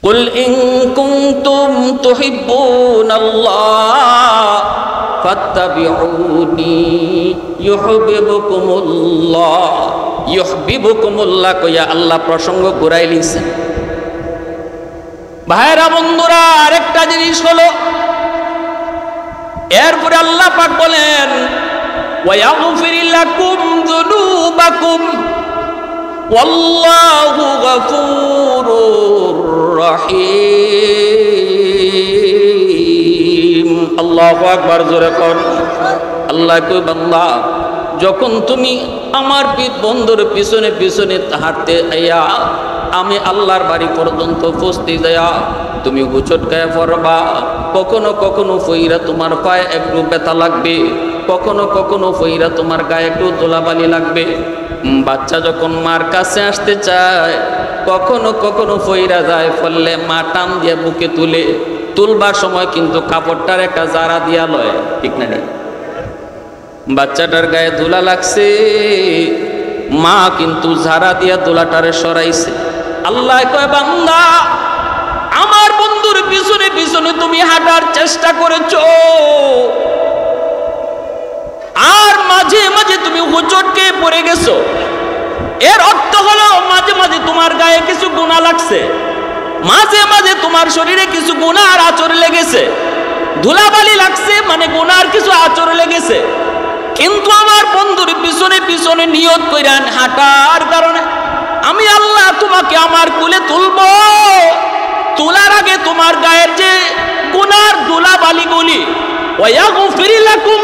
কুল in কুনতুম তুহিব্বুনাল্লাহ ফাত্তাবিউনি ইউহিব্বুকুমুল্লাহ কইয়া আল্লাহ প্রসঙ্গ ঘুরাই লিছেন। ভাইরা বন্ধুরা, আরেকটা জিনিস হলো, এরপরে আল্লাহ পাক বলেন ওয়ায়াগফির লাকুম যুনুবাকুম ওয়াল্লাহু গফুরুর রহিম। আল্লাহু আকবার, জোরে কোন। আল্লাহ কই, বান্দা যখন তুমি আমার বন্ধুর পিছনে পিছনে হাঁটতে আইয়া আমি আল্লাহর বাড়ি পর্যন্ত পৌঁছতে যাইয়া তুমি হুচটকায় পড়বা, কখনো কখনো ফইরা তোমার পায়ে একটু ব্যথা লাগবে, কখনো কখনো ফইরা তোমার গায়ে একটু ধুলাবালি লাগবে। বাচ্চা যখন মার কাছে আসতে চায় কখনো কখনো ফইরা যায়, ফললে মা টান দিয়ে বুকে তুলবার সময় কিন্তু কাপড়টার একটা জারা দিয়া লয়, ঠিক না? বাচ্চাটার গায়ে ধুলা লাগছে, মা কিন্তু ঝাড়া দিয়া ধুলাটারে সরাইছে। আল্লাহ কয়, বান্দা আমার বন্ধুর পিছনে পিছনে তুমি হাঁটার চেষ্টা করেছো, আর মাঝে মাঝে তুমি হুচটকে পড়ে গেছো। এর অর্থ হলো মাঝে মাঝে তোমার গায়ে কিছু গুনাহ লাগছে, মাঝে মাঝে তোমার শরীরে কিছু গুনাহ আর আচর লেগেছে, ধুলাবালি লাগছে মানে গুনার কিছু আচর লেগেছে। কিন্তু আমার বন্ধুর পিছনে পিছনে নিয়ত কইরান হাঁটার কারণে আমি আল্লাহ তোমাকে আমার কুলে তুলবো। তোলার আগে তোমার গায়ের যে গুনার ধুলাবালিগুলি ওয়ায়াগফির লাকুম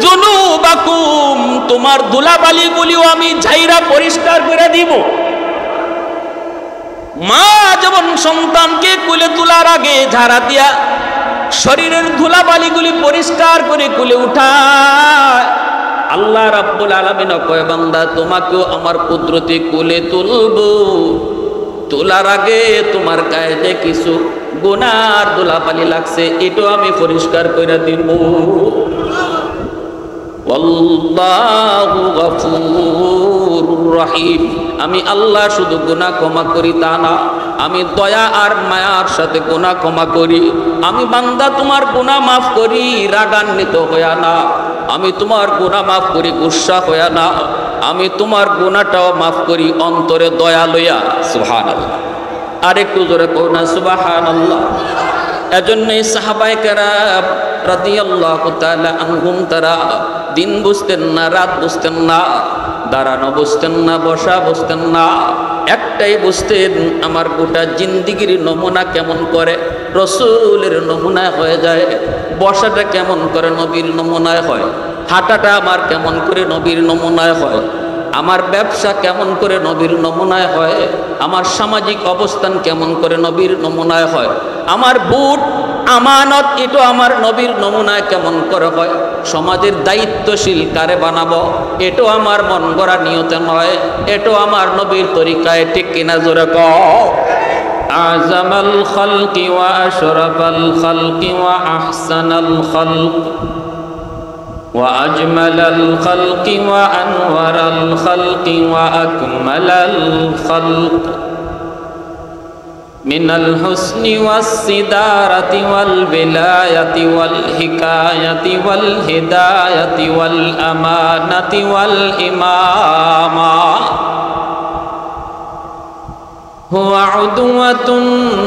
যুনুবাকুম, তোমার ধুলাবালিগুলিও আমি ঝাইরা পরিষ্কার করে দিব। মা যেমন সন্তানকে কুলে তোলার আগে ঝাড়া দিয়া শরীরের ধুলাবালিগুলি পরিষ্কার করে কুলে উঠায়, আল্লাহ রাব্বুল আলামিন কয়, বান্দা তোমাকেও আমার কুদরতে কুলে তুলবো। তোলার আগে তোমার গায়ে যে কিছু গুনার ধুলাবালি লাগছে এটাও আমি পরিষ্কার করে দিব। আল্লাহু গফুরুর রহিম। আমি আল্লাহ শুধু গুনাহ ক্ষমা করি তা না, আমি দয়া আর মায়ার সাথে গুনাহ ক্ষমা করি। আমি বান্দা তোমার গুনাহ মাফ করি রাগান্বিত হইয়া না, আমি তোমার গুনাহ মাফ করি গুসা হইয়া না, আমি তোমার গুনাহটাও মাফ করি অন্তরে দয়া লইয়া। সুবহানাল্লাহ, আরেকটু জোরে কও না সুবহানাল্লাহ। এজন্যই সাহাবায়ে কেরাম রাদিয়াল্লাহু তাআলা আনহুম তারা দিন বুঝতেন না, রাত বুঝতেন না, দাঁড়ানো বুঝতেন না, বসা বুঝতেন না, একটাই বুঝতেন আমার গোটা জিন্দিগির নমুনা কেমন করে রসুলের নমুনায় হয়ে যায়, বসাটা কেমন করে নবীর নমুনায় হয়, হাঁটাটা আমার কেমন করে নবীর নমুনায় হয়, আমার ব্যবসা কেমন করে নবীর নমুনায় হয়, আমার সামাজিক অবস্থান কেমন করে নবীর নমুনায় হয়, আমার বুট আমানত এটা আমার নবীর নমুনায় কেমন করে হয়, সমাজের দায়িত্বশীল কারে বানাবো এটাও আমার মন গড়া নিয়তে নয়, এটাও আমার নবীর তরিকায়, ঠিক কিনা জোরে কও। আযমাল খালকি ওয়া আশরাফাল খালকি ওয়া আহসানাল খালক ওয়া আজমালাল খালকি ওয়া আনওয়ারাল খালকি ওয়া আকমালাল খালক মিনাল হুসনি ওয়াস সিদারাতি ওয়াল বিলায়াতি ওয়াল হিকায়াতি ওয়াল হিদায়াতি ওয়াল আমানাতি ওয়াল ইমামা হুয়া উদওয়াতুন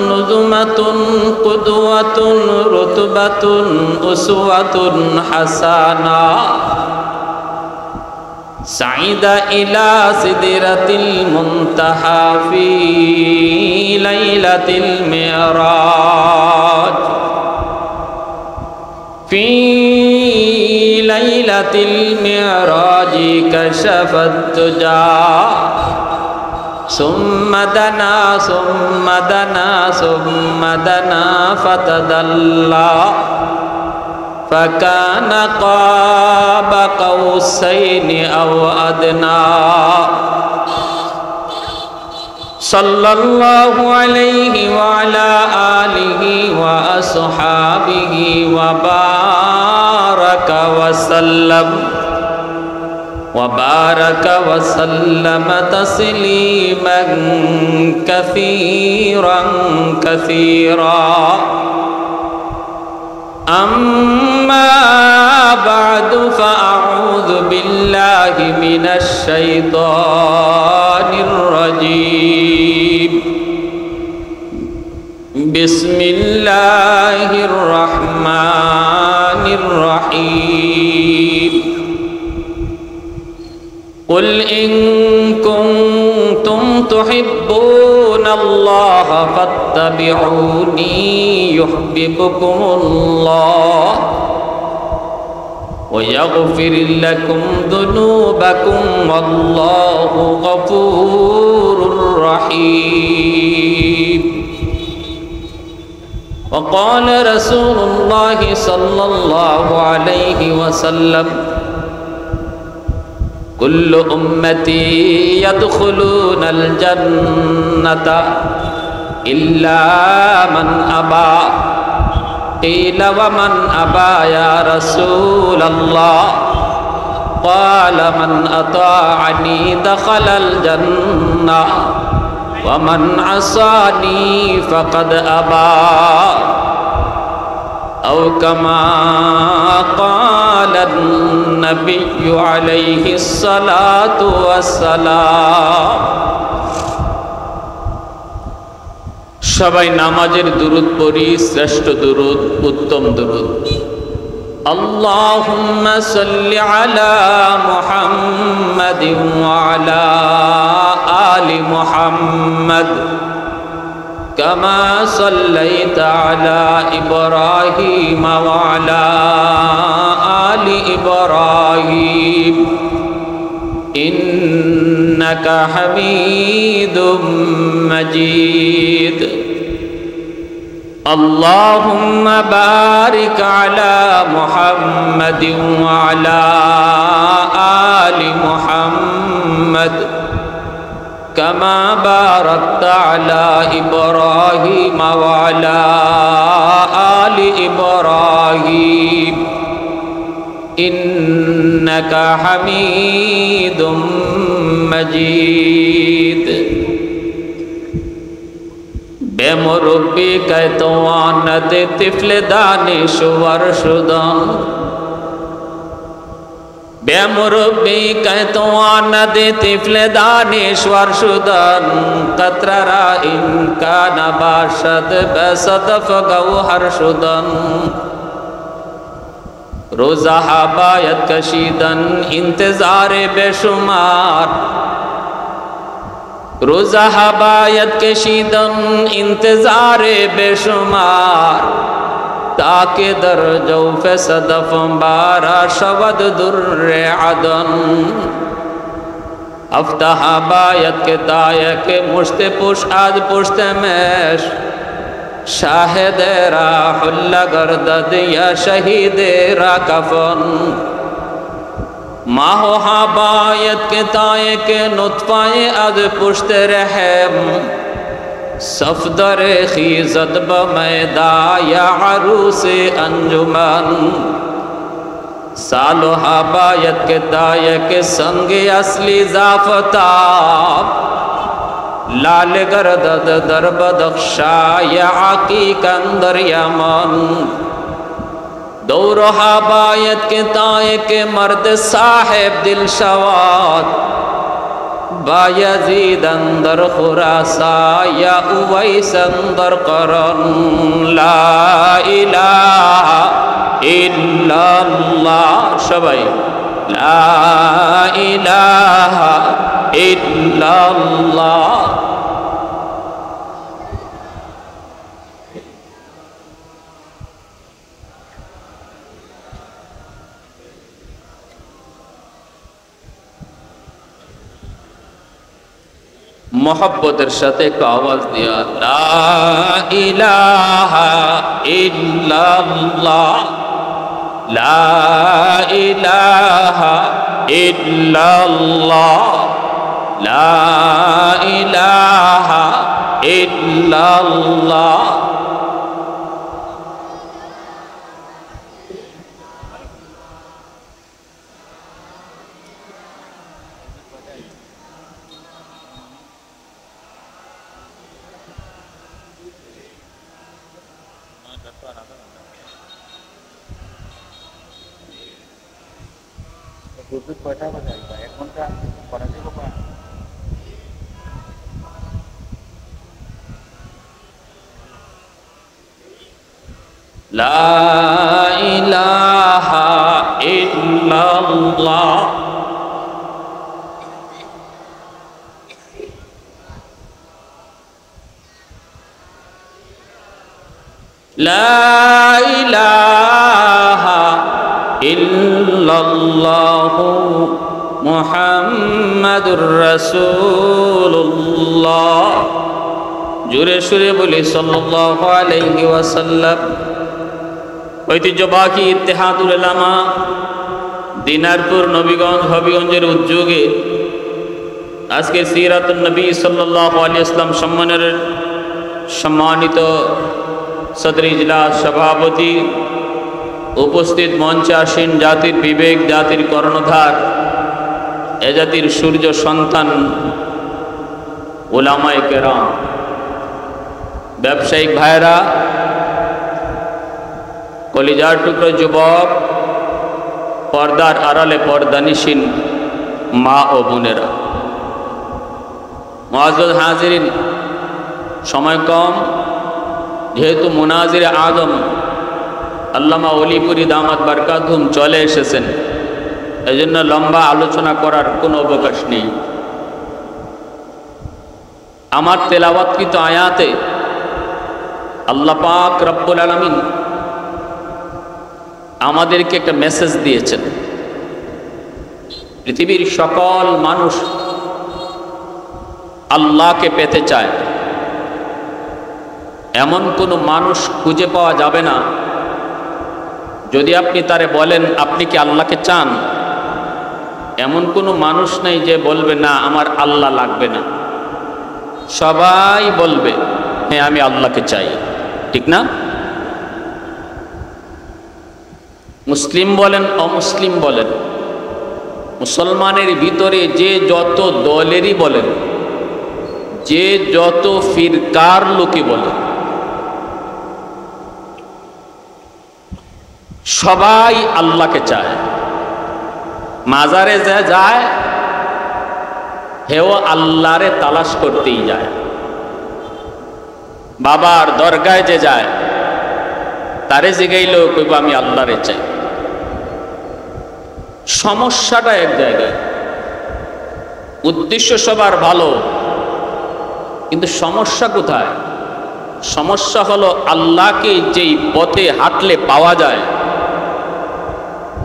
নুজমাতুন কুদওয়াতুন রুতবাতুন উসওয়াতুন হাসানা সাইদা ইলা সিদরাতিল মুনতাহা ফি লাইলাতিল মিরাজ ফি লাইলাতিল মিরাজ কাশাফাত তুজা সুম্মা দানা সুম্মা দানা সুম্মা দানা ফাতাদাল্লা فكان قاب قوسين أو أدنى صلى الله عليه وعلى آله وأصحابه وبارك وسلم وبارك وسلم تسليما كثيرا كثيرا أما بعد فأعوذ بالله من الشيطان الرجيم بسم الله الرحمن الرحيم قل إن كنتم تحبون الله فاتبعوني يحببكم الله ويغفر لكم ذنوبكم والله غفور رحيم وقال رسول الله صلى الله عليه وسلم كل أمتي يدخلون الجنة إلا من أبى قيل ومن أبى يا رسول الله قال من أطاعني دخل الجنة ومن عصاني فقد أبى أو كما قال النبي عليه الصلاة والسلام সবাই নামাজের দুরূদ পড়ি শ্রেষ্ঠ দুরূদ উত্তম দুরূদ আল্লাহুম্মা সাল্লি আলা মুহাম্মাদিন ওয়া আলা আলি মুহাম্মাদ كما صليت على إبراهيم وعلى آل إبراهيم إنك حميد مجيد اللهم بارك على محمد وعلى آل محمد كما باركت على إبراهيم وعلى آل إبراهيم إنك حميد مجيد بمربي كيتوانت طفل دانشور شدن بمربي كيتوانت طفل دانشور شدن قطرة إن كان باشد بصدف گوهر شدن روزہ حبایت کشیدن انتظار بے شمار روزہ حبایت کشیدن انتظار بے شمار تاکہ در جوف صدف بارا شود در عدن افتح حبایت کے تایہ کے مشت پوش آج پشت میش شاہد راح لگردد یا شہید را کفن ماہ و حبایت کے تائے کے نطفہ از پشت رحم صفدر خیزت بمیدہ یا عروس انجمن سال و حبایت کے تائے کے سنگ اصلی زافتاب لال گردد در بدخشا یا عقیق اندر یمن دور و حبایت کے تائے کے مرد صاحب دل شواد با یزید اندر خراسا یا اویس اندر قرن لا الہ الا اللہ شبائی لا الہ الا اللہ मोहब्बतेर साथे एक आवाज दिया ला इलाहा इल्लल्लाह ला इलाहा इल्लल्लाह ला इलाहा इल्लल्लाह। লা ইলাহা ইল্লাল্লাহ লা ইলাহা ইল্লাল্লাহু মুহাম্মাদুর রাসূলুল্লাহ। জোরে সুরে বলি সাল্লাল্লাহু আলাইহি ওয়াসাল্লাম। ঐতিহ্যবাহী ইত্তেহাদুল উলামা দিনারপুর নবীগঞ্জ হবিগঞ্জের উদ্যোগে আজকে সিরাতুন নবী সাল্লাল্লাহু আলাইহি ওয়াসাল্লাম সম্মানের সম্মানিত সদর ইজলাস সভাপতি, উপস্থিত মঞ্চে আসীন জাতির বিবেক, জাতির কর্ণধার, এ জাতির সূর্য সন্তান উলামায়ে কেরাম, ব্যবসায়িক ভাইরা, কলিজার টুকরো যুবক, পর্দার আড়ালে পর্দানিশীন মা ও বোনেরা, মুআজ্জাজ হাজিরিন, সময় কম, যেহেতু মুনাজির আজম আল্লামা অলিপুরি দামাত বারকাতুহুম চলে এসেছেন, এজন্য লম্বা আলোচনা করার কোনো অবকাশ নেই। আমার তেলাওয়াতকৃত আয়াতে আল্লাহ পাক রব্বুল আলামিন আমাদেরকে একটা মেসেজ দিয়েছেন। পৃথিবীর সকল মানুষ আল্লাহকে পেতে চায়, এমন কোনো মানুষ খুঁজে পাওয়া যাবে না যদি আপনি তারে বলেন আপনি কি আল্লাহকে চান, এমন কোনো মানুষ নেই যে বলবে না আমার আল্লাহ লাগবে না। সবাই বলবে হ্যাঁ আমি আল্লাহকে চাই, ঠিক না? মুসলিম বলেন অমুসলিম বলেন, মুসলমানের ভিতরে যে যত দলেরই বলেন, যে যত ফিরকার লোকে বলেন, সবাই আল্লাহকে চায়। মাজারে যে যায় হেও আল্লাহরে তালাশ করতেই যায়। বাবার দরগায় যে যায় তারে জিগাইল কইব আমি আল্লাহরে চাই। সমস্যাটা এক জায়গায়, উদ্দেশ্য সবার ভালো, কিন্তু সমস্যা কোথায়? সমস্যা হলো আল্লাহকে যেই পথে হাঁটলে পাওয়া যায়,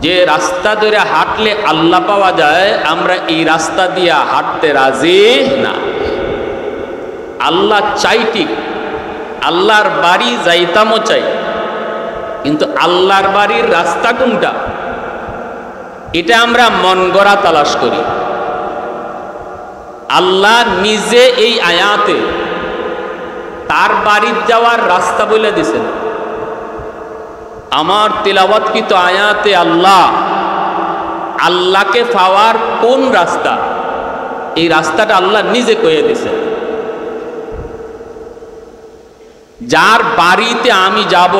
যে রাস্তা ধরে হাঁটলে আল্লাহ পাওয়া যায়, আমরা এই রাস্তা দিয়ে হাঁটতে রাজি না। আল্লাহ চাই ঠিক, আল্লাহর বাড়ি যাইতামও চাই, কিন্তু আল্লাহর বাড়ির রাস্তা কোনটা এটা আমরা মন গড়া তালাশ করি। আল্লাহ নিজে এই আয়াতে তার বাড়ির যাওয়ার রাস্তা বলে দিছেন। আমার তিলাওয়াতকৃত আয়াতে আল্লাহ আল্লাহকে পাওয়ার কোন রাস্তা, এই রাস্তাটা আল্লাহ নিজে কয়ে দিছেন। যার বাড়িতে আমি যাব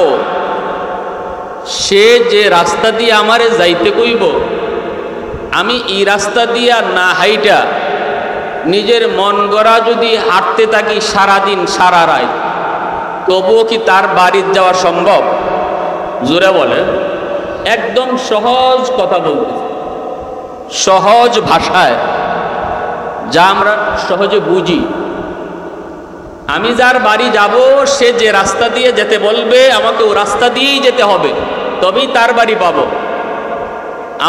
সে যে রাস্তা দিয়ে আমারে যাইতে কইব, আমি এই রাস্তা দিয়া না হাইটা নিজের মন গড়া যদি হাঁটতে থাকি সারাদিন সারা রাত, তবুও কি তার বাড়ির যাওয়া সম্ভব? জোরে বলে। একদম সহজ কথা বলতেছি, সহজ ভাষায়, যা আমরা সহজে বুঝি। আমি যার বাড়ি যাব সে যে রাস্তা দিয়ে যেতে বলবে আমাকে ও রাস্তা দিয়েই যেতে হবে, তবেই তার বাড়ি পাবো।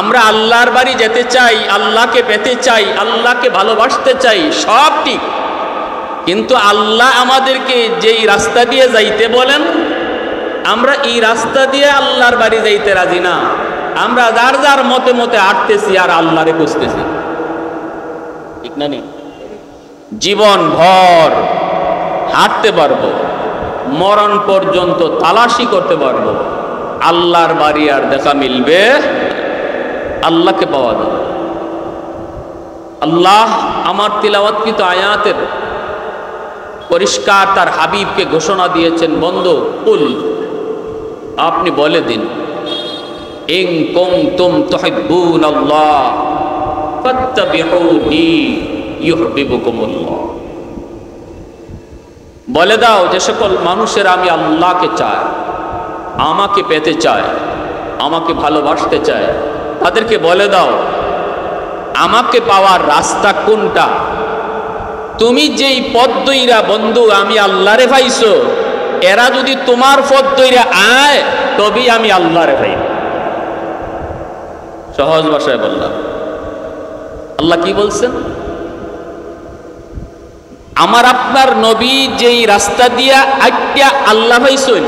আমরা আল্লাহর বাড়ি যেতে চাই, আল্লাহকে পেতে চাই, আল্লাহকে ভালোবাসতে চাই, সব ঠিক, কিন্তু আল্লাহ আমাদেরকে যেই রাস্তা দিয়ে যাইতে বলেন আমরা এই রাস্তা দিয়ে আল্লাহর বাড়ি যাইতে রাজি না। আমরা যার যার মতে মতে হাঁটতেছি আর আল্লাহরে খুঁজতেছি, ঠিক না? নি জীবন ভর হাঁটতে পারবো, মরণ পর্যন্ত তালাশি করতে পারবো, আল্লাহর বাড়ি আর দেখা মিলবে, আল্লাহকে পাওয়া যাবে। আল্লাহ আমার তিলাওয়াতকৃত আয়াতের পরিষ্কার তার হাবিবকে ঘোষণা দিয়েছেন, বন্ধু কুল আপনি বলে দিন, ইন কুনতুম তুহিব্বুনাল্লাহ ফাত্তাবিউনি ইউহিব্বুকুমুল্লাহ। বলে দাও যে সকল মানুষের আমি আল্লাহকে চায়, আমাকে পেতে চায়, আমাকে ভালোবাসতে চায়, তাদেরকে বলে দাও আমাকে পাওয়ার রাস্তা কোনটা। তুমি যেই পথ দইরা বন্ধু আমি আল্লাহরে পাইছো, এরা যদি তোমার পথ দইরা আয় তবেই আমি আল্লাহরে পাই। সহজ ভাষায় বললাম। আল্লাহ কি বলছেন? আমার আপনার নবী যেই রাস্তা দিয়া আইটা আল্লাহ পাইছেন,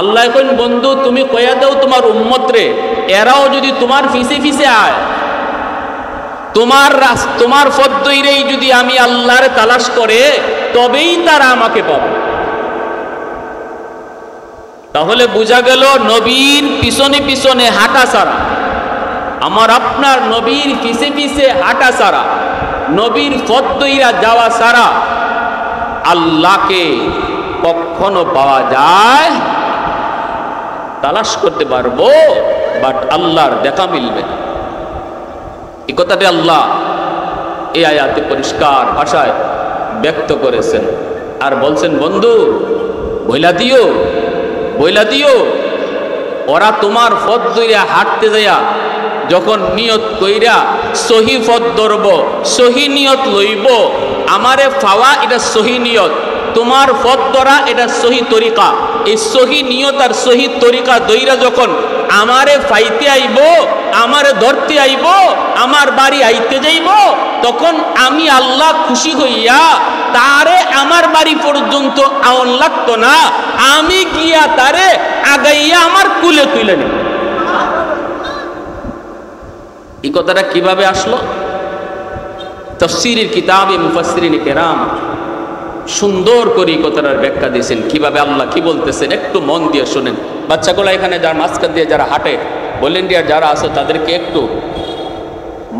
আল্লাহ এখন বন্ধু তুমি কয়া দাও তোমার উম্মত রে, এরাও যদি তোমার ফিসে ফিসে আয়, তোমার পথ দইরেই যদি আমি আল্লাহরে তালাশ করে তবেই তারা আমাকে পাবে। তাহলে বোঝা গেল নবীর পিছনে পিছনে হাঁটা ছাড়া, আমার আপনার নবীর পিছে পিছে হাঁটা ছাড়া, নবীর পথ দইরা যাওয়া ছাড়া আল্লাহকে কখনো পাওয়া যায়, তালাশ করতে পারবো, বাট আল্লাহর দেখা মিলবে। এই কথাটি আল্লাহ এই আয়াতে পরিষ্কার ভাষায় ব্যক্ত করেছেন। আর বলছেন বন্ধু বইলা দিও ওরা তোমার পথ ধইরা হাঁটতে যাইয়া যখন নিয়ত কইরা সহি পথ ধরব, সহি নিয়ত লইব, আমারে পাওয়া এটা সহি নিয়ত, তোমার পথ ধরা এটা সহি তরিকা। এই সহি নিয়ত আর সহি তরিকা দইরা যখন আমারে পাইতে আইব, আমারে ধরতে আইব, আমার বাড়ি আইতে যাইব, তখন আমি আল্লাহ খুশি হইয়া তারে আমার বাড়ি পর্যন্ত আউন লাগতো না, আমি গিয়া তারে আগাইয়া আমার কুলে তুলে নিব। এই কথাটা কিভাবে আসলো? তাফসীরের কিতাবে মুফাসসিরিন কেরাম সুন্দর করে কথাটার ব্যাখ্যা দিয়েছেন, কিভাবে আল্লাহ কি বলতেছেন একটু মন দিয়ে শুনেন। বাচ্চাগুলো এখানে যারা মাঝখান দিয়ে যারা হাঁটে, ভলেন্টিয়ার যারা আছে তাদেরকে একটু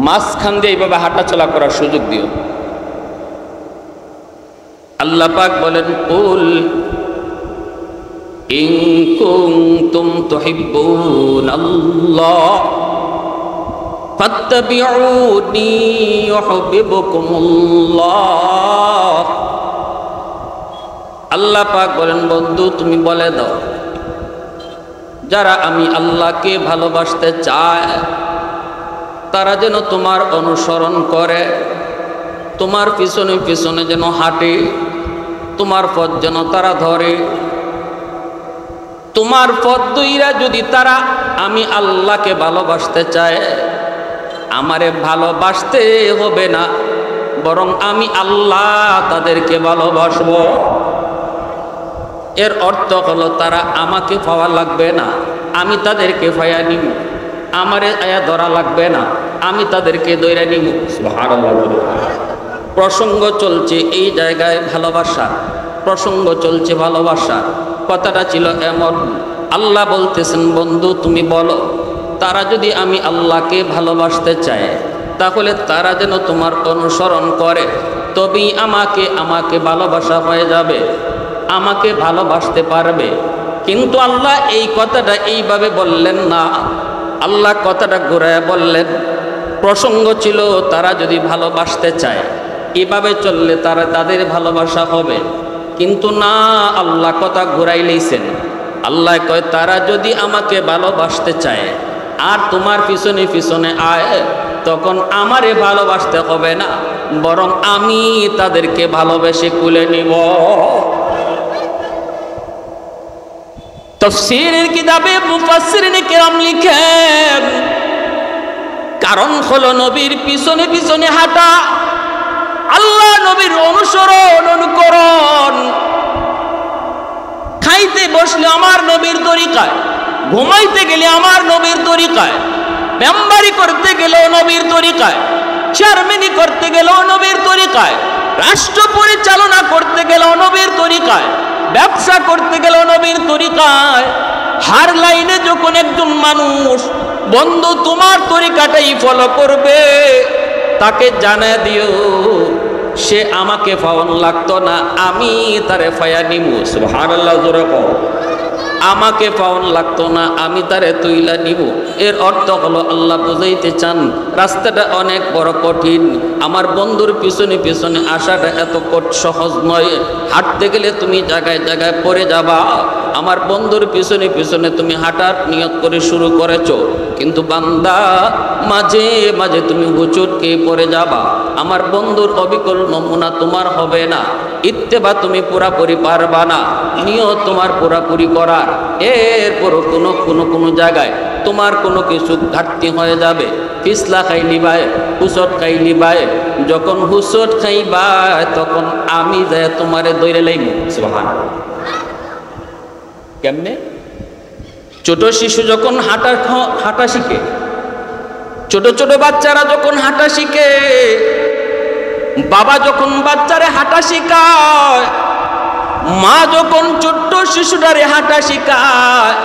মাঝখান দিয়ে এইভাবে হাঁটাচলা করার সুযোগ দিও। আল্লাহ পাক বলেন, কুল ইন কুনতুম তুহিব্বুনাল্লাহ ফাত্তাবিউনি ইউহিব্বুকুমুল্লাহ। আল্লাহ পাক বলেন বন্ধু তুমি বলে দাও যারা আমি আল্লাহকে ভালোবাসতে চায় তারা যেন তোমার অনুসরণ করে, তোমার পিছনে পিছনে যেন হাঁটে, তোমার পথ যেন তারা ধরে। তোমার পথ ধইরা যদি তারা আমি আল্লাহকে ভালোবাসতে চায়, আমারে ভালোবাসতে হবে না, বরং আমি আল্লাহ তাদেরকে ভালোবাসবো। এর অর্থ হলো তারা আমাকে পাওয়া লাগবে না, আমি তাদেরকে পাইয়া নিব, আমারে আয়া ধরা লাগবে না, আমি তাদেরকে দইরা নিব। সুবহানাল্লাহ। প্রসঙ্গ চলছে এই জায়গায় ভালোবাসা, প্রসঙ্গ চলছে ভালোবাসা। কথাটা ছিল এমন, আল্লাহ বলতেছেন বন্ধু তুমি বলো তারা যদি আমি আল্লাহকে ভালোবাসতে চায় তাহলে তারা যেন তোমার অনুসরণ করে, তবেই আমাকে ভালোবাসা হয়ে যাবে, আমাকে ভালোবাসতে পারবে। কিন্তু আল্লাহ এই কথাটা এইভাবে বললেন না, আল্লাহ কথাটা ঘুরায় বললেন। প্রসঙ্গ ছিল তারা যদি ভালোবাসতে চায়, এভাবে চললে তাদের ভালোবাসা হবে, কিন্তু না, আল্লাহ কথা ঘুরাই লইছেন। আল্লাহ কয় তারা যদি আমাকে ভালোবাসতে চায় আর তোমার পিছনে পিছনে আয়, তখন আমারে ভালোবাসতে হবে না, বরং আমি তাদেরকে ভালোবেসে কুলে নিব। তাফসীরের কিতাবে মুফাসসিরিন কিরাম লিখেন কারণ হলো নবীর পিছনে পিছনে হাঁটা, আল্লাহ নবীর অনুসরণ অনুকরণ। খাইতে বসলে আমার নবীর তরিকায়, ঘুমাইতে গেলে আমার নবীর তরিকায়, মেম্বারি করতে গেলেও নবীর তরিকায়, চেয়ারম্যানি করতে গেলেও নবীর তরিকায়, রাষ্ট্র পরিচালনা করতে গেলেও নবীর তরিকায়, ব্যবসা করতে গেলেও নবীর তরিকায়। হার লাইনে যখন একজন মানুষ বন্ধু তোমার তরিকাটাই ফলো করবে, তাকে জানা দিও সে আমাকে পাওয়ান লাগতো না, আমি তারে ফায়া নিমু। সুবহানাল্লাহ। জোরে কও। আমাকে পাওন লাগতো না, আমি তারে তুইলা নিব। এর অর্থ হলো আল্লাহ বুঝাইতে চান রাস্তাটা অনেক বড় কঠিন, আমার বন্ধুর পিছনে পিছনে আসাটা এত সহজ নয়। হাঁটতে গেলে তুমি জায়গায় জায়গায় পড়ে যাবা, আমার বন্ধুর পিছনে পিছনে তুমি হাঁটার নিয়ত করে শুরু করেছো, কিন্তু বান্দা মাঝে মাঝে তুমি হুচুটকে পড়ে যাবা। আমার বন্ধুর অবিকল নমুনা তোমার হবে না, ইত্তেবা তুমি পুরাপুরি পারবা না, নিয়ত তোমার পুরাপুরি করার। এরপরও কোনো জায়গায় তোমার কোনো কিছু ঘাটতি হয়ে যাবে, পিছলা খাই নিবায়, হুসট খাই নিবায়। যখন হুসট খাইবায় তখন আমি যাই তোমারে দৈরে লাইব। সুবহানাল্লাহ। কেমনে? ছোট শিশু যখন হাঁটা শিখে, ছোট ছোট বাচ্চারা যখন হাঁটা শিখে, বাবা যখন বাচ্চারে হাঁটা শিখায়, মা যখন ছোট্ট শিশুটারে হাঁটা শিখায়,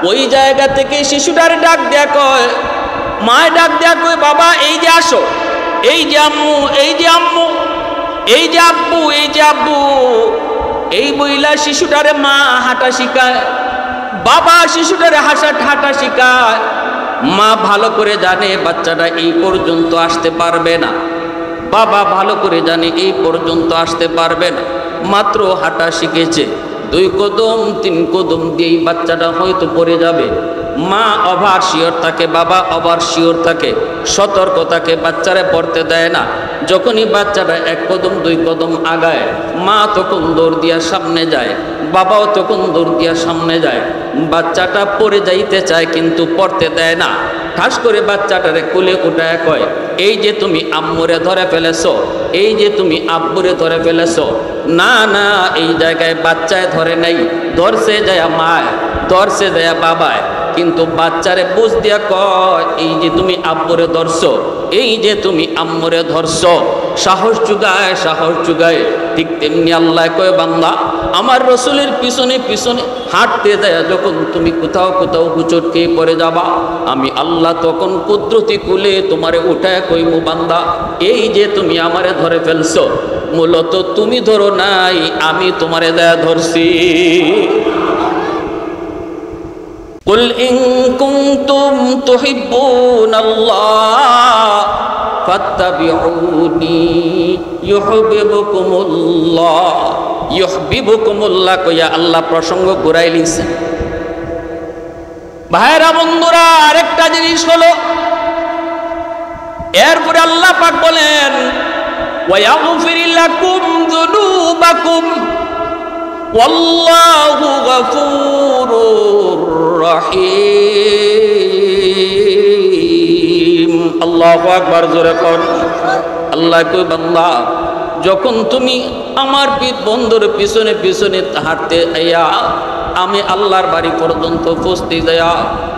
ওই জায়গা থেকে শিশুটারে ডাক দেয়া কয়, মায় ডাক দেয়া কয়, বাবা এই যে আসো, এই যে আম্মু, এই যে আম্মু, এই যে আব্বু, এই যে আব্বু। এই বইলা শিশুটারে মা হাঁটা শিখায়, বাবা শিশুটারে হাঁটা শিখায়। মা ভালো করে জানে বাচ্চাটা এই পর্যন্ত আসতে পারবে না, বাবা ভালো করে জানে এই পর্যন্ত আসতে পারবে না, মাত্র হাঁটা শিখেছে, 2 কদম 3 কদম দিয়েই বাচ্চাটা হয়তো পড়ে যাবে। মা ওভার শিওর থাকে, বাবা ওভার শিওর থাকে, সতর্ক থাকে, বাচ্চারে পড়তে দেয় না। যখনই বাচ্চাটা 1 কদম 2 কদম আগায়, মা তখন দৌড় দিয়া সামনে যায়, বাবাও তখন দৌড় দিয়া সামনে যায়। বাচ্চাটা পড়ে যাইতে চায় কিন্তু পড়তে দেয় না। ঠাস করে বাচ্চাটারে কোলে উঠায় কয়, এই যে তুমি আম্মুরে ধরে ফেলেছো, এই যে তুমি আব্বুরে ধরে ফেলেছো। না না, এই জায়গায় বাচ্চায় ধরে নাই, ধরছে যায় মায়, ধরছে যায় বাবায়। কিন্তু বাচ্চারে বুঝ দিয়া কয়, এই যে তুমি আব্বুরে ধরছো, এই যে তুমি আম্মুরে ধরছো। সাহস যুগায়, সাহস যুগায়। ঠিক তেমনি আল্লাহ কয়, বান্দা আমার রসুলের পিছনে পিছনে হাঁটতে যায় যখন তুমি কোথাও কোথাও হুচটকে পড়ে যাবা, আমি আল্লাহ তখন কুদরতি কুলে তোমারে উঠায় কইব, বান্দা এই যে তুমি আমারে ধরে ফেলছো, মূলত তুমি ধরো নাই, আমি তোমারে দেয়া ধরছি। কুল ইন কুনতুম তুহিব্বুনাল্লাহ ফাত্তাবিউনি ইউহিব্বুকুমুল্লাহ। ইউহিব্বুকুমুল্লাহ কইয়া আল্লাহ প্রসঙ্গ ঘুরাই লিছে। ভাইরা বন্ধুরা, আরেকটা জিনিস হলো, এরপরে আল্লাহ পাক বলেন, ওয়া ইয়াগফির লাকুম যুনুবাকুম ওয়াল্লাহু গফুরুর রহিম। আল্লাহু আকবার, জোরে কোন। আল্লাহ কই, বান্দা যখন তুমি আমার বন্ধুর পিছনে পিছনে হাঁটতে আইয়া আমি আল্লাহর বাড়ি পর্যন্ত পৌঁছতে যাইয়া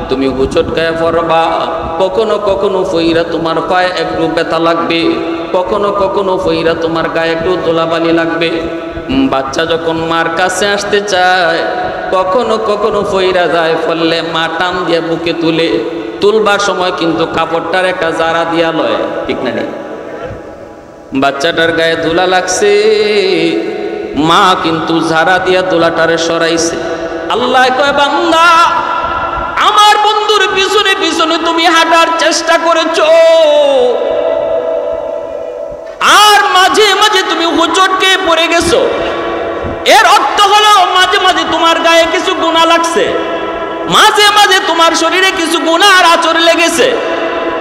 তুমি হুচটকায় পড়বা, কখনো কখনো ফইরা তোমার পায়ে একটু ব্যথা লাগবে, কখনো কখনো ফইরা তোমার গায়ে একটু ধুলাবালি লাগবে। বাচ্চা যখন মার কাছে আসতে চায়, কখনো কখনো ফইরা যায়, ফললে মা টান দিয়ে বুকে তুলে, তুলবার সময় কিন্তু কাপড়টার একটা জারা দিয়া লয়, ঠিক না? বাচ্চাটার গায়ে ধুলা লাগছে, মা কিন্তু ঝাড়া দিয়া ধুলাটারে সরাইছে। আল্লাহ কয়, বান্দা আমার বন্ধুর পিছনে পিছনে তুমি হাঁটার চেষ্টা করেছো, আর মাঝে মাঝে তুমি হুচটকে পড়ে গেছো। এর অর্থ হলো মাঝে মাঝে তোমার গায়ে কিছু গুনাহ লাগছে, মাঝে মাঝে তোমার শরীরে কিছু গুনাহ আর আচর লেগেছে,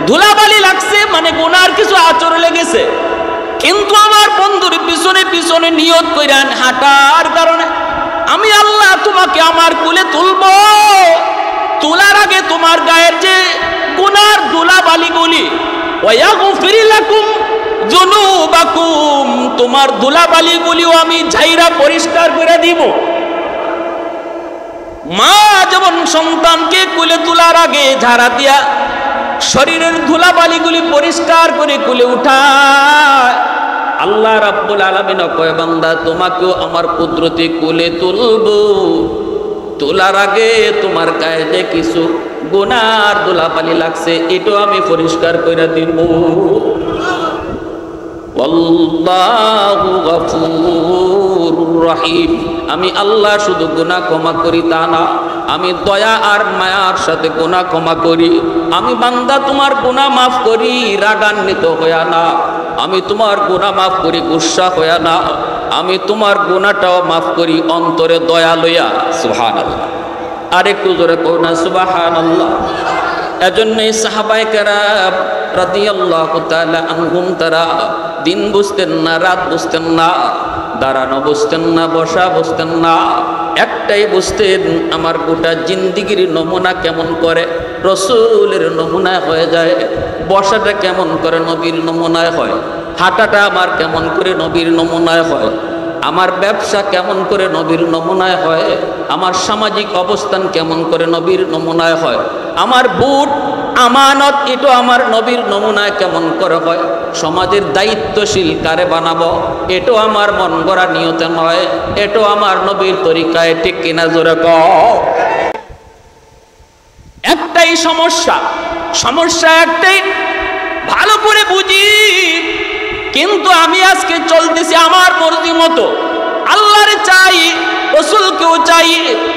ধুলাবালি লাগছে মানে গুনার কিছু আচর লেগেছে। কিন্তু আমার বন্ধুর পিছনে পিছনে নিয়ত কইরান হাঁটার কারণে আমি আল্লাহ তোমাকে আমার কোলে তুলবো। তোলার আগে তোমার গায়ের যে গুনার ধুলাবালিগুলি, ওয়া ইয়াগফির লাকুম যুনুবাকুম, তোমার ধুলাবালিগুলিও আমি ঝাইরা পরিষ্কার করে দিব। মা যেমন সন্তানকে কোলে তোলার আগে ঝাড়া দিয়া শরীরের ধুলাবালিগুলি পরিষ্কার করে কোলে উঠায়, আল্লাহ রাব্বুল আলামিন কয়, বান্দা তোমাকেও আমার কুদরতি কোলে তুলবো। তোলার আগে তোমার গায়ে যে কিছু গুনার ধুলাবালি লাগছে, এটাও আমি পরিষ্কার করে দিব। ওয়াল্লাহু গফুরুর রহিম। আমি আল্লাহ শুধু গুনাহ ক্ষমা করি তা না, আমি দয়া আর মায়ার সাথে গুনাহ ক্ষমা করি। আমি বান্দা তোমার গুনাহ মাফ করি রাগান্বিত হইয়া না, আমি তোমার গুনাহ মাফ করি গুসা হইয়া না, আমি তোমার গুনাহটাও মাফ করি অন্তরে দয়া লইয়া। সুবহানাল্লাহ। আরেকটু জোরে কও না সুবহানাল্লাহ। এজন্যই সাহাবায়ে কেরাম রাদিয়াল্লাহু তাআলা আনহুম তারা দিন বুঝতেন না, রাত বুঝতেন না, দাঁড়ানো বুঝতেন না, বসা বুঝতেন না, একটাই বুঝতেন আমার গোটা জিন্দিগির নমুনা কেমন করে রসুলের নমুনায় হয়ে যায়, বসাটা কেমন করে নবীর নমুনায় হয়, হাঁটাটা আমার কেমন করে নবীর নমুনায় হয়, আমার ব্যবসা কেমন করে নবীর নমুনায় হয়, আমার সামাজিক অবস্থান কেমন করে নবীর নমুনায় হয়, আমার বুট আমানত এটা আমার নবীর নমুনায় কেমন করে হয়, সমাজের দায়িত্বশীল কারে বানাবো এটাও আমার মন গড়া নিয়তে নয়, এটাও আমার নবীর তরিকায়, ঠিক কিনা জোরে কও। একটাই সমস্যা, সমস্যা একটাই, ভালো করে বুঝি, কিন্তু আমি আজকে চলতেছি আমার মর্জি মতো, আল্লাহরে চাই রসুলকেও চাই,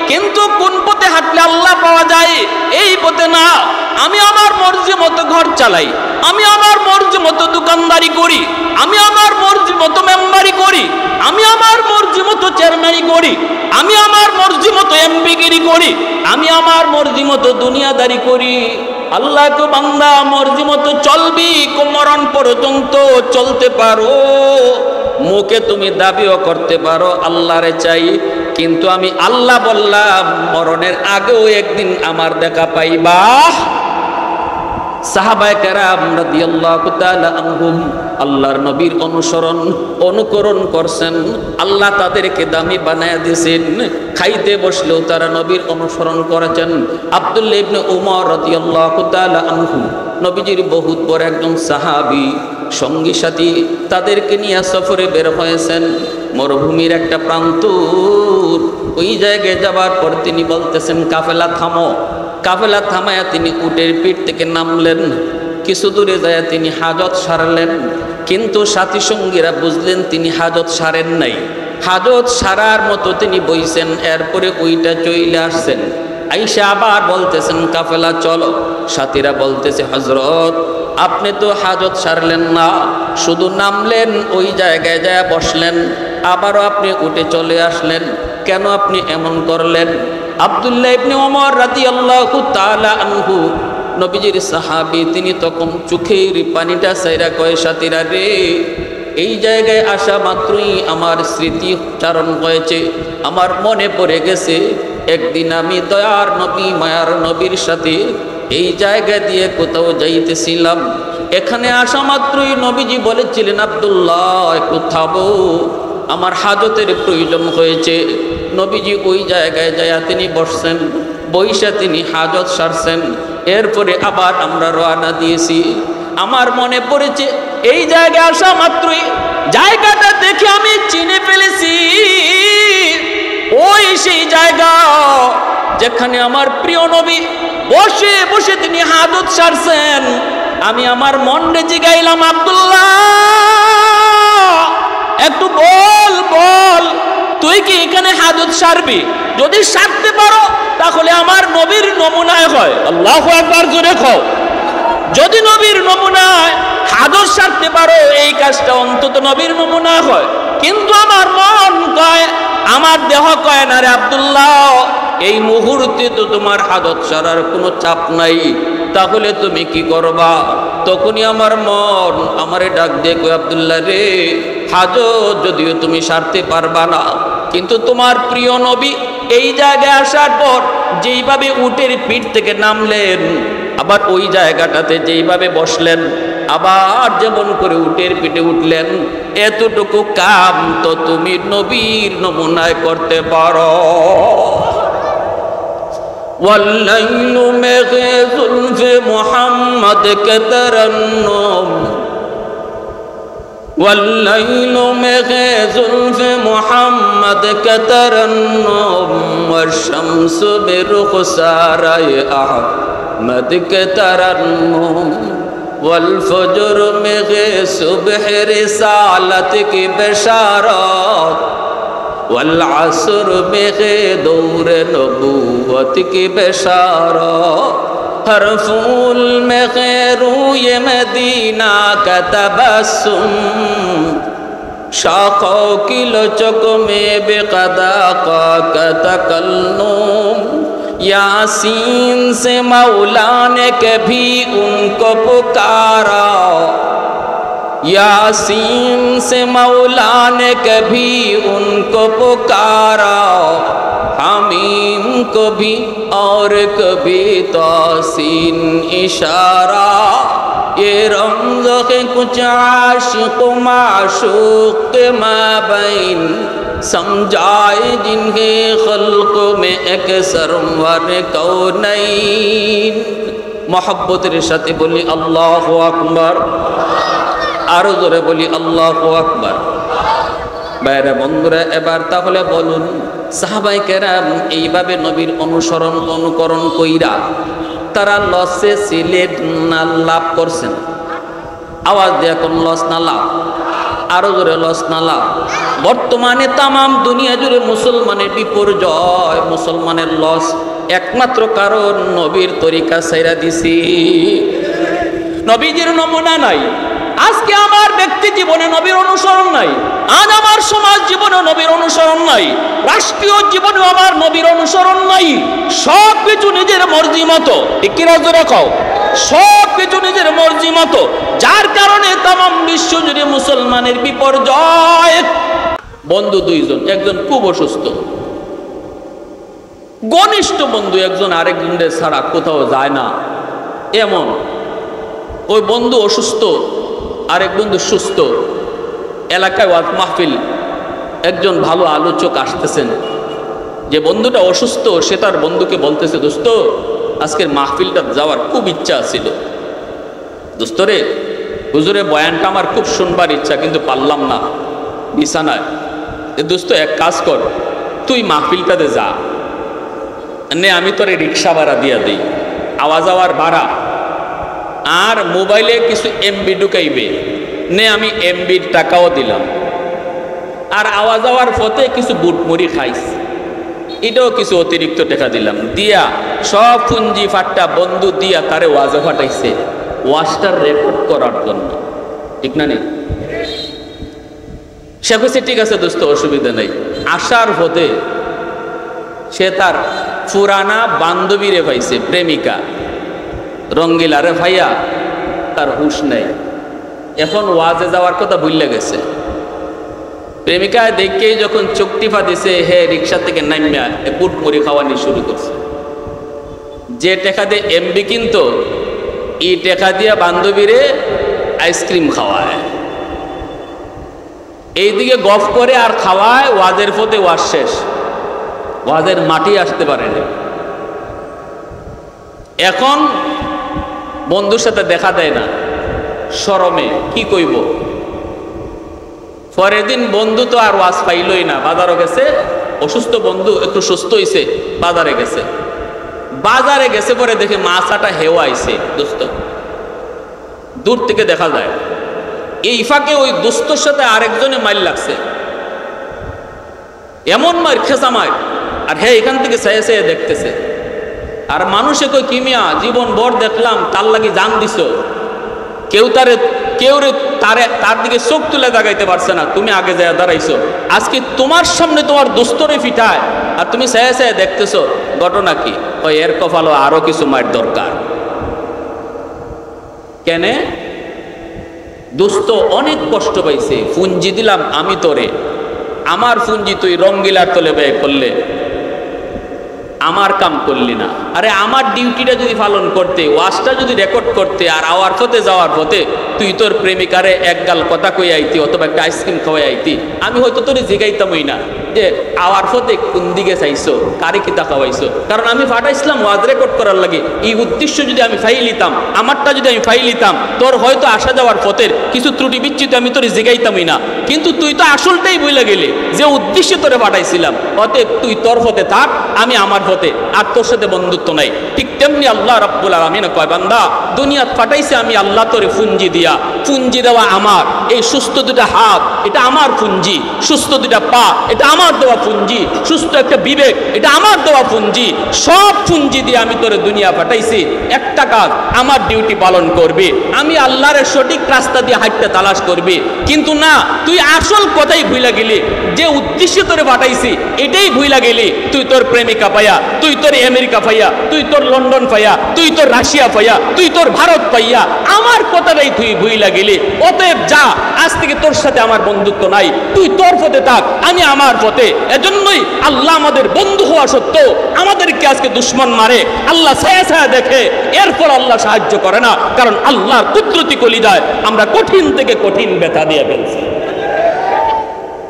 কিন্তু কোন পথে হাঁটলে আল্লাহ পাওয়া যায় এই পথে না। আমি আমার মর্জি মতো ঘর চালাই, আমি আমার মর্জি মতো দোকানদারি করি, আমি আমার মর্জি মতো মেম্বারি করি, আমি আমার মর্জি মতো চেয়ারম্যানি করি, আমি আমার মর্জি মতো এমপিগিরি করি, আমি আমার মর্জি মতো দুনিয়াদারি করি। আল্লাহ তো বান্দা মর্জি মতো চলবি, মরণ পর্যন্ত চলতে পারো, মুখে তুমি দাবিও করতে পারো আল্লাহরে চাই, কিন্তু আমি আল্লাহ বললাম মরণের আগেও একদিন আমার দেখা পাইবা। সাহাবায়ে কেরাম রাদিয়াল্লাহু তাআলা আনহুম আল্লাহর নবীর অনুকরণ করছেন, আল্লাহ তাদেরকে দামি বানায়া দিয়েছেন, খাইতে বসলেও তারা নবীর অনুসরণ করেছেন। আব্দুল্লাহ ইবনে উমর রাদিয়াল্লাহু তাআলা আনহু নবীজির বহুত বড় একজন সাহাবী, সঙ্গী সাথী তাদেরকে নিয়ে সফরে বের হয়েছেন মরুভূমির একটা প্রান্ত। ওই জায়গায় যাবার পর তিনি বলতেছেন কাফেলা থামো, কাফেলা থামায়া তিনি উটের পিঠ থেকে নামলেন, কিছু দূরে যায় তিনি হাজত সারলেন, কিন্তু সাথী সঙ্গীরা বুঝলেন তিনি হাজত সারেন নাই, হাজত সারার মতো তিনি বইছেন, এরপরে ওইটা চলে আসছেন, আইসা আবার বলতেছেন কাফেলা চলো। সাথীরা বলতেছে হযরত আপনি তো হাজত সারলেন না, শুধু নামলেন ওই জায়গায় যায় বসলেন, আবারও আপনি উঠে চলে আসলেন, কেন আপনি এমন করলেন? আব্দুল্লাহ ইবনে ওমর রাদিয়াল্লাহু তাআলা আনহু নবীজির সাহাবী, তিনি তখন চোখের পানিটা ছাইরা কয় সাথীরা রে, এই জায়গায় আসা মাত্রই আমার স্মৃতি চারণ হয়েছে, আমার মনে পড়ে গেছে একদিন আমি দয়ার নবী মায়ার নবীর সাথে এই জায়গা দিয়ে কোথাও যাইতেছিলাম, এখানে আসা মাত্রই নবীজি বলেছিলেন আব্দুল্লাহ একটু থামো, আমার হাজতের প্রয়োজন হয়েছে। নবীজি ওই জায়গায় যায়া তিনি বসছেন, বইসা তিনি হাজত সারছেন, এরপরে আবার আমরা রওনা দিয়েছি। আমার মনে পড়েছে এই জায়গায় আসা মাত্রই জায়গাটা দেখে আমি চিনে ফেলেছি, ওই সেই জায়গা যেখানে আমার প্রিয় নবী বসে বসে তিনি হাজত সারছেন। আমি আমার মনে জিগাইলাম আব্দুল্লাহ একটু বল বল, তুই কি এখানে হাজত সারবি? যদি সারতে পারো তাহলে আমার নবীর নমুনায় হয়। আল্লাহু আকবার জোরে কও। যদি নবীর নমুনায় হাজত সারতে পারো এই কাজটা অন্তত নবীর নমুনায় হয়। কিন্তু আমার মন কয়, আমার দেহ কয় না রে আব্দুল্লাহ, এই মুহূর্তে তো তোমার হাজত সারার কোনো চাপ নাই, তাহলে তুমি কি করবা? তখনই আমার মন আমারে ডাক দিয়ে কয় আব্দুল্লাহ রে, হাজত যদিও তুমি সারতে পারবা না, কিন্তু তোমার প্রিয় নবী এই জায়গায় আসার পর যেইভাবে উটের পিঠ থেকে নামলেন, আবার ওই জায়গাটাতে যেইভাবে বসলেন, আবার যেমন করে উটের পিঠে উঠলেন, এতটুকু কাম তো তুমি নবীর নমুনায় করতে পারো। والليل में जुल्फ मोहम्मद के तरन्नुम, والليل में जुल्फ मोहम्मद के तरन्नुम, والشمس برخسار अहमद के तरन्नुम। वल फजर में गे सुबह रिसालत की बशारत, वल असर में गे दौर नबूवत की बशारत, हर फूल में गे रूए मदीना का तबस्सुम, शाखों की लचक में बेक़दा का तकल्लुम, यासीन से मौला ने कभी उनको पुकारा, यासीन से मौला ने कभी उनको पुकारा, हमीम को भी और कभी तासीन इशारा, ये रमज़ के कुछ आशिक़ माशूक़ के माबैन, समझाए जिन्हें खल्क़ में एक सरवर कौनैन। मोहब्बतेर साथे बोली अल्लाहु আকবার, आरो जोरे बोली अल्लाहु আকবার। বাইরে বন্ধুরা, এবার তাহলে বলুন, সাহাবায়ে কেরাম এইভাবে নবীর অনুসরণ অনুকরণ কইরা তারা লসে সিলেট না লাভ করছেন? আওয়াজ দিয়ে কোন লস না লাভ? আরো জোরে লস না লাভ? বর্তমানে তামাম দুনিয়া জুড়ে মুসলমানের বিপর্যয়, মুসলমানের লস, একমাত্র কারণ নবীর তরিকা ছাইরা দিছি। নবীজির নমুনা নাই। আজকে আমার ব্যক্তি জীবনে নবীর অনুসরণ নাই, আজ আমার সমাজ জীবনে নবীর অনুসরণ নাই, রাষ্ট্রীয় জীবনে আমার নবীর অনুসরণ নাই। সব কিছু নিজের মর্জি মতো, ঠিক কি রাজরে কও? সব কিছু নিজের মর্জি মতো, যার কারণে তামাম বিশ্ব জুড়ে মুসলমানের বিপর্যয়। বন্ধু দুইজন, একজন খুব অসুস্থ, ঘনিষ্ঠ বন্ধু একজন আরেকজনের ছাড়া কোথাও যায় না এমন। ওই বন্ধু অসুস্থ, আরেক বন্ধু সুস্থ। এলাকায় ওয়াজ মাহফিল, একজন ভালো আলোচক আসতেছেন। যে বন্ধুটা অসুস্থ সে তার বন্ধুকে বলতেছে, দোস্ত আজকের মাহফিলটা যাওয়ার খুব ইচ্ছা ছিল। দোস্ত রে, হুজুরে বয়ানটা আমার খুব শুনবার ইচ্ছা, কিন্তু পারলাম না বিছানায়। দোস্ত এক কাজ কর, তুই মাহফিলটাতে যা, নে আমি তোরে রিক্সা ভাড়া দিয়া দিই, আওয়া যাওয়ার ভাড়া, আর মোবাইলে কিছু এমবি ঢুকাইবে, নে আমি এমবির টাকাও দিলাম, আর আওয়া যাওয়ার পথে কিছু বুটমুড়ি খাইস, এটাও কিছু অতিরিক্ত টাকা দিলাম। দিয়া সব পুঞ্জি ফাট্টা বন্ধু দিয়া তারে ওয়াজে ফাটাইছে, ওয়াজটার রেকর্ড করার জন্য, ঠিক না নেই? সে কইছে ঠিক আছে দোস্ত, অসুবিধা নেই। আসার পথে সে তার পুরানা বান্ধবীরে পাইছে, প্রেমিকা রঙ্গিলারে ভাইয়া, তার হুশ নেই। এখন ওয়াজে যাওয়ার কথা ভুলে গেছে। প্রেমিকা দেখেই যখন চোখ টিপা দিছে, হে রিক্সা থেকে নামিয়া বুট মুড়ি খাওয়ানি শুরু করছে। যে টাকা দিয়ে এমবি কিনতো, এই টাকা দিয়া বান্ধবীরে আইসক্রিম খাওয়ায়, এইদিকে গফ করে আর খাওয়ায়। ওয়াজের পথে ওয়াজ শেষ, ওয়াজের মাটি আসতে পারেনি। এখন বন্ধুর সাথে দেখা দেয় না, শরমে কি কইব। পরের দিন বন্ধু তো আর ওয়াজ পাইলই না, বাজারও গেছে। অসুস্থ বন্ধু একটু সুস্থ হইছে, বাজারে গেছে। বাজারে গেছে পরে দেখে মাছাটা হেওয়া আইছে। দোস্ত দূর থেকে দেখা যায়, এই ফাঁকে ওই দোস্তর সাথে আরেকজনে মাইল লাগছে, এমন মার, খেসা মার। আর হ্যাঁ এখান থেকে চেয়ে চেয়ে দেখতেছে। আর মানুষে কই, কিমিয়া জীবন ভর দেখলাম, তার লাগি জান দিছ, কেউ তার দিকে চোখ তুলে দাগাইতে পারছে না, তুমি আগে যায় দাঁড়াইছো। আজকে তোমার সামনে তোমার দোস্তরে ফিটায়, আর তুমি চেয়ে চেয়ে দেখতেছো। ঘটনা কি? ওই এর কপালও আরো কিছু মার দরকার। কেনে? দোস্ত অনেক কষ্ট পাইছে, পুঞ্জি দিলাম আমি তোরে, আমার পুঞ্জি তুই রঙ্গিলার তলে ব্যয় করলে, আমার কাম করলি না। আরে আমার ডিউটিটা যদি পালন করতে, ওয়াজটা যদি রেকর্ড করতে, আর আওয়ার পথে যাওয়ার পথে তুই তোর প্রেমিকারে এক গাল কথা কই আইতি, অথবা একটা আইসক্রিম খাওয়াই আইতি, আমি হয়তো তোরে জিগাইতামই না যে আওয়ার পথে কোন দিকে চাইছো, কারে কিতা খাওয়াইছো। কারণ আমি ফাটাইছিলাম ওয়াজ রেকর্ড করার লাগে। এই উদ্দেশ্য যদি আমি ফাইল নিতাম, আমারটা যদি আমি ফাইল নিতাম, তোর হয়তো আসা যাওয়ার পথের কিছু ত্রুটি বিচ্যুতি আমি তোরে জিগাইতামই না। কিন্তু তুই তো আসলটাই বইলা গেলে, যে উদ্দেশ্যে তোরে ফাটাইছিলাম। অতএব তুই তোর পথে থাক, আমি আমার পথে, আর তোর সাথে বন্ধুত্ব নাই। ঠিক তেমনি আল্লাহ রাব্বুল আলামিন কয় বান্দা দুনিয়াত পাঠাইছে আমি আল্লাহ তোরে পুঞ্জি দিয়া, পুঞ্জি দেওয়া আমার। এই সুস্থ দুটা হাত এটা আমার পুঞ্জি, সুস্থ দুটা পা এটা আমার দেওয়া পুঞ্জি, সুস্থ একটা বিবেক এটা আমার দেওয়া পুঞ্জি। সব পুঞ্জি দিয়ে আমি তোরে দুনিয়া পাঠাইছি। একটা কাজ আমার ডিউটি পালন করবি, আমি আল্লাহর সঠিক রাস্তা দিয়ে হাঁটতে তালাশ করবি। কিন্তু না, তুই আসল কথাই ভুইলা গেলি, যে উদ্দেশ্যে তোরে পাঠাইছি এটাই ভুইলা গেলি। তুই তোর প্রেমিকা পাইয়া, তুই তোর আমেরিকা পাইয়া, তুই তোর লন্ডন পাইয়া, তুই তোর রাশিয়া পাইয়া, তুই তোর ভারত পাইয়া আমার কথাটাই তুই ভুইলা গেলি। অতএব যা, আজ থেকে তোর সাথে আমার বন্ধুত্ব নাই, তুই তোর পথে থাক, আমি আমার পথে। এজন্যই আল্লাহ আমাদের বন্ধু হওয়া সত্ত্বেও আমাদেরকে আজকে দুশ্মন মারে, আল্লাহ ছায়া ছায়া দেখে, এরপর আল্লাহ সাহায্য করে না। কারণ আল্লাহর কুদরতি কলিজায় আমরা কঠিন থেকে কঠিন ব্যথা দিয়ে ফেলছি।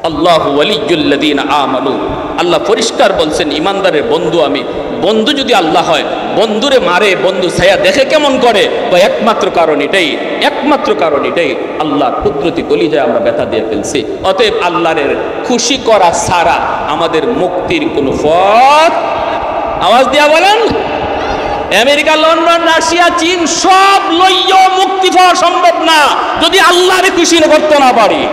আল্লাহু ওয়ালিয়্যুল্লাযীনা আমানু, আল্লাহ পরিষ্কার বলছেন ইমানদারের বন্ধু আমি। বন্ধু যদি আল্লাহ হয়, বন্ধুরে মারে, বন্ধু ছায়া দেখে কেমন করে? একমাত্র কারণ এটাই, একমাত্র কারণ এটাই, আল্লাহর কুদরতি কলিজায় আমরা ব্যথা দিয়ে ফেলছি। অতএব আল্লাহর খুশি করা ছাড়া আমাদের মুক্তির কোনো পথ, আওয়াজ দিয়া বলেন, আমেরিকা, লন্ডন, রাশিয়া, চীন সব লইয়া মুক্তি পাওয়া সম্ভব না যদি আল্লাহরে খুশি করতে না পারি।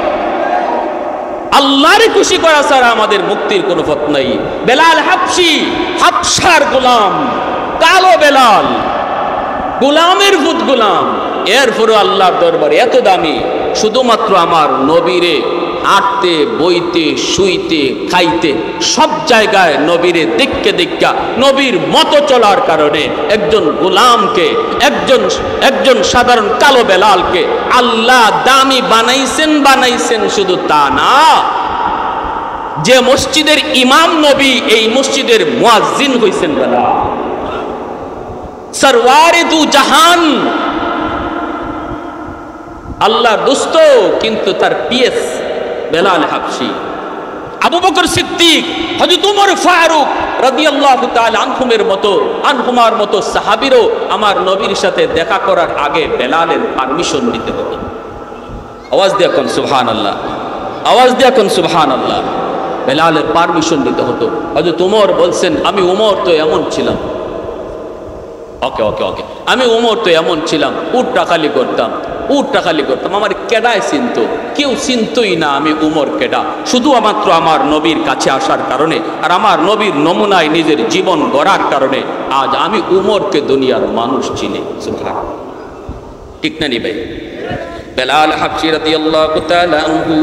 আল্লাহরে খুশি করা ছাড়া আমাদের মুক্তির কোনো পথ নাই। বেলাল হাবশি, হাবশার গোলাম, কালো বেলাল, গোলামের ভূত গোলাম, এরপরও আল্লাহর দরবারে এত দামি। শুধুমাত্র আমার নবীরে হাঁটতে, বইতে, শুইতে, খাইতে সব জায়গায় নবীরে দেখতে দেখা, নবীর মতো চলার কারণে একজন গোলামকে, একজন সাধারণ কালো বেলালকে আল্লাহ দামি বানাইছেন। শুধু তা না, যে মসজিদের ইমাম নবী, এই মসজিদের মুয়াজ্জিন হইছেন বেলাল, সরওয়ারে দু জাহান, আল্লাহ দোস্ত কিন্তু তার পিএস বেলাল হাবশি। আবু বকর সিদ্দিক, হযরত ওমর ফারুক রাদিয়াল্লাহু তাআলা আনহুমার মতো সাহাবীরও আমার নবীর সাথে দেখা করার আগে বেলালের পারমিশন নিতে হতো। আওয়াজ দিয়ে কোন সুবহানাল্লাহ, আওয়াজ দিয়ে কোন সুবহানাল্লাহ। বেলালের পারমিশন নিতে হতো। হযরত ওমর বলছেন, আমি ওমর তো এমন ছিলাম, ওকে আমি ওমর তো এমন ছিলাম, উটটা খালি করতাম, আমার কেডায় চিনত, কেউ চিনতই না আমি উমর কেডা। শুধুমাত্র আমার নবীর কাছে আসার কারণে আর আমার নবীর নমুনায় নিজের জীবন গড়ার কারণে আজ আমি উমরকে দুনিয়ার মানুষ চিনি। সুবহানাল্লাহ, ঠিক না নি ভাই? বেলাল হাবশি রাদিয়াল্লাহু তাআলা আনহু,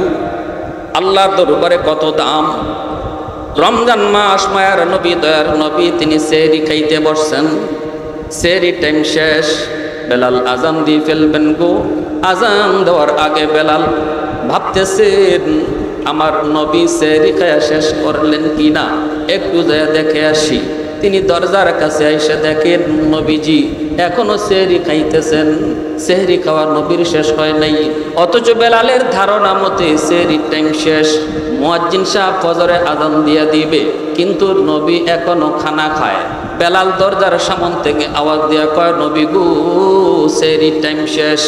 আল্লাহর দরবারে কত দাম। রমজান মাস, মায়ার নবী, দয়ার নবী, তিনি সেহরি খাইতে বসছেন। সেহরি টাইম শেষ, বেলাল আজান দিয়ে ফেলবেন গো। আজান দেওয়ার আগে বেলাল ভাবতেছেন আমার নবী সেহরি খায়া শেষ করলেন কিনা, একটু যায় দেখে আসি। তিনি দরজার কাছে এসে দেখেন নবীজি এখনো সেহরি খাইতেছেন, সেহরি খাওয়া নবীর শেষ হয় নাই। অথচ বেলালের ধারণা মতে সেহরির টাইম শেষ, মুয়াজ্জিন সাহেব ফজরে আজান দিয়ে দিবে, কিন্তু নবী এখনো খানা খায়। বেলাল দরজার সামন থেকে আওয়াজ দিয়া কয়, নবী গো সেহরির টাইম শেষ।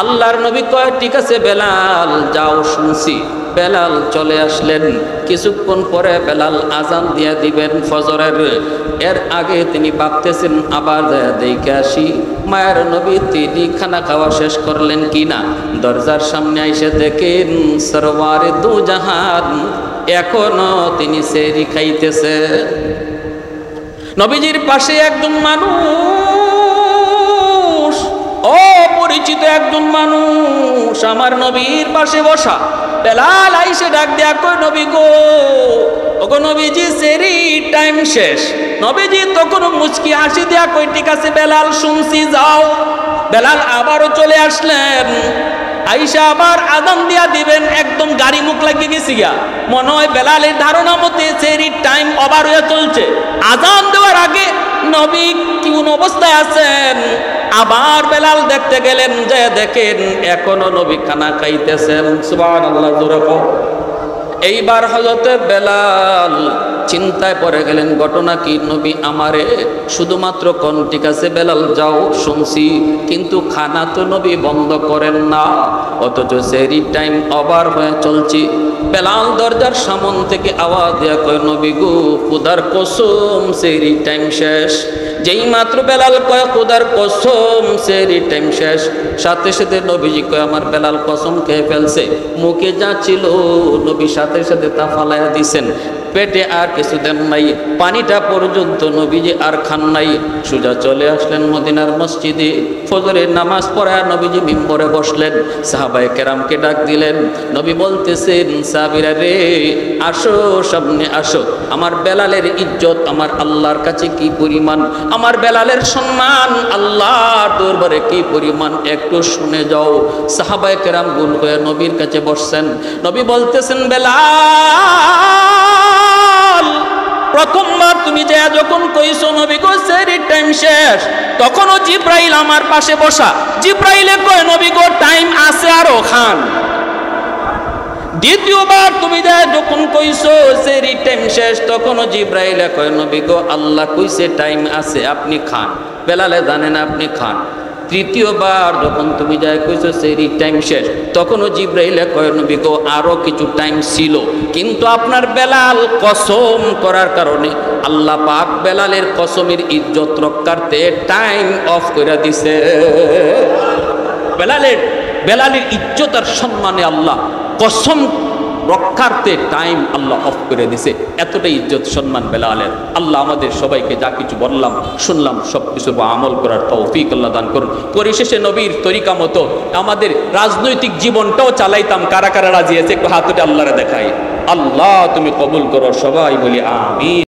আল্লাহর নবী কয়, ঠিক আছে বেলাল যাও, শুনছি। বেলাল চলে আসলেন। কিছুক্ষণ পরে বেলাল আজান দিয়া দিবেন ফজরের। এর আগে তিনি ভাবতেছেন আবার দেখে আসি মায়ের নবী তিনি খানা খাওয়া শেষ করলেন কিনা। দরজার সামনে এসে দেখেন সরওয়ারে দু জাহান এখনো তিনি সেহরি খাইতেছে। নবীজির পাশে একজন মানুষ, অপরিচিত একজন মানুষ আমার নবীর পাশে বসা। বেলাল আইসে ডাক দেয়া কয়, নবী গো, ওগো নবীজি সেহরি টাইম শেষ। নবীজি তখন মুচকি হাসি দেয়া কয়, ঠিক আছে বেলাল শুনছি, যাও। বেলাল আবারও চলে আসলেন। আইসা আবার আজান দিয়া দিবেন, একদম গাড়ি মুখ লাগিয়ে গেছি গিয়া। মনে হয় বেলালের ধারণা মতে সেহরির টাইম ওভার হয়ে চলছে। আজান দেওয়ার আগে নবী কোন অবস্থায় আছেন। আবার বেলাল দেখতে গেলেন, যে দেখেন এখনো নবী খানা খাইতেছেন। সুবহানাল্লাহ, জোরে কও। এইবার হযরতে বেলাল চিন্তায় পড়ে গেলেন, ঘটনা কি? নবী আমারে শুধুমাত্র কোন, ঠিক আছে বেলাল যাও, শুনছি, কিন্তু খানা তো নবী বন্ধ করেন না, অথচ সেহরির টাইম ওভার হয়ে চলছি। বেলাল দরজার সামন থেকে আওয়াজ দেয়া কয়, নবী গো, খুদার কসম সেহরির টাইম শেষ। যেই মাত্র বেলাল কয় খোদার কসম সেহরির টাইম শেষ, সাথে সাথে নবীজি কয় আমার বেলাল কসম খেয়ে ফেলছে। মুখে যা ছিল নবী সাথে সাথে তা ফালাইয়া দিছেন, পেটে আর কিছু দেন নাই, পানিটা পর্যন্ত নবীজি আর খান নাই। সোজা চলে আসলেন মদিনার মসজিদে, ফজরের নামাজ পড়ায় নবীজি মিম্বরে বসলেন, সাহাবায়ে কেরামকে ডাক দিলেন। নবী বলতেছেন সাহাবীরা রে আসো সামনে আসো, আমার বেলালের ইজ্জত আমার আল্লাহর কাছে কি পরিমাণ, আমার বেলালের সম্মান আল্লাহর দরবারে কি পরিমাণ একটু শুনে যাও। সাহাবায়ে কেরাম গুল হয়ে নবীর কাছে বসছেন। নবী বলতেছেন বেলাল প্রথমবার তুমি যে যখন কইছো নবী গো সেহরির টাইম শেষ, তখনও জিব্রাইল আমার পাশে বসা, জিব্রাইলে কয় নবী গো টাইম আছে আরো খান। দ্বিতীয়বার তুমি যা যখন কইছো সেহরির টাইম শেষ, তখনও জিব্রাইলে কয় নবী গো আল্লাহ কইছে টাইম আছে আপনি খান, বেলালে জানেন আপনি খান। তৃতীয়বার যখন তুমি যাই কইছো সেহরির টাইম শেষ, তখনও জিব্রাইলে কয় নবী গো আরো কিছু টাইম ছিল, কিন্তু আপনার বেলাল কসম করার কারণে আল্লাহ পাক বেলালের কসমের ইজ্জত রক্ষার্থে টাইম অফ করে দিছে। বেলালের ইজ্জত আর সম্মানে আল্লাহ কসম রক্ষার্থে টাইম আল্লাহ অফ করে দিছে। এতটাই ইজ্জত সম্মান বেলালের। আল্লাহ আমাদের সবাইকে যা কিছু বললাম শুনলাম সব কিছুর আমল করার তৌফিক আল্লাহ দান করুন। পরিশেষে নবীর তরিকা মতো আমাদের রাজনৈতিক জীবনটাও চালাইতাম। কারা কারা রাজি আছে একটু হাত উঠে আল্লাহরে দেখাই। আল্লাহ তুমি কবুল করো, সবাই বলি আমিন।